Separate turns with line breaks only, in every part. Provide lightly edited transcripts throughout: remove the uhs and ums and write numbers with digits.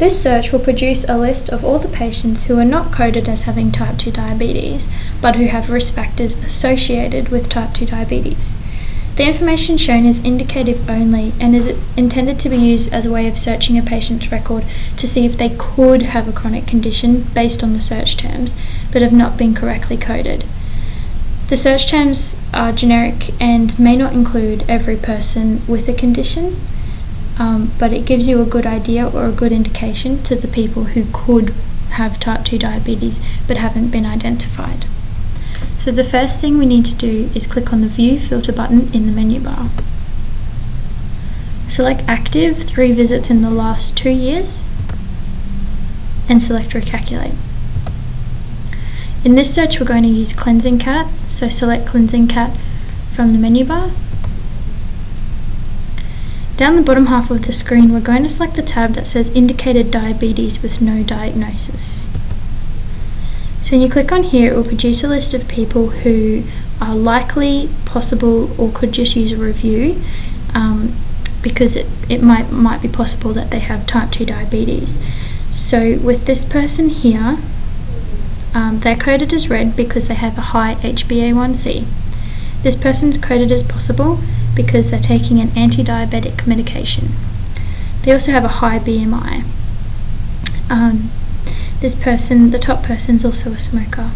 This search will produce a list of all the patients who are not coded as having type 2 diabetes, but who have risk factors associated with type 2 diabetes. The information shown is indicative only and is intended to be used as a way of searching a patient's record to see if they could have a chronic condition based on the search terms, but have not been correctly coded. The search terms are generic and may not include every person with a condition, but it gives you a good idea or a good indication to the people who could have type 2 diabetes but haven't been identified. So the first thing we need to do is click on the View Filter button in the menu bar. Select Active 3 visits in the last 2 years and select Recalculate. In this search we're going to use Cleansing Cat, so select Cleansing Cat from the menu bar. Down the bottom half of the screen we're going to select the tab that says Indicated Diabetes with no diagnosis. So when you click on here it will produce a list of people who are likely, possible, or could just use a review because it might be possible that they have type 2 diabetes. So with this person here, they're coded as red because they have a high HbA1c. This person's coded as possible because they're taking an anti-diabetic medication. They also have a high BMI. This person, the top person, is also a smoker.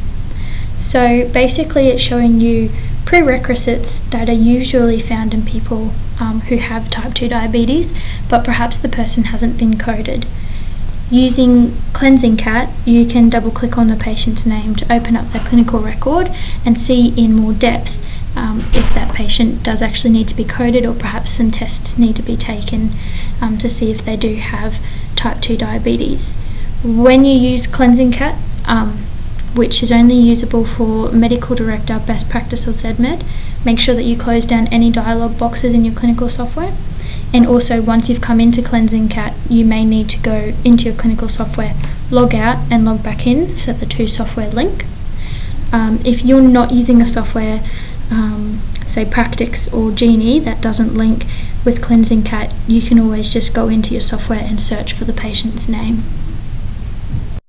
So basically it's showing you prerequisites that are usually found in people who have type 2 diabetes, but perhaps the person hasn't been coded. Using Cleansing Cat, you can double click on the patient's name to open up their clinical record and see in more depth if that patient does actually need to be coded, or perhaps some tests need to be taken to see if they do have type 2 diabetes. When you use Cleansing Cat, which is only usable for Medical Director Best Practice or ZMed, make sure that you close down any dialog boxes in your clinical software. And also, once you've come into Cleansing Cat, you may need to go into your clinical software, log out and log back in so the two software link. If you're not using a software, say Practice or Genie, that doesn't link with Cleansing Cat, you can always just go into your software and search for the patient's name.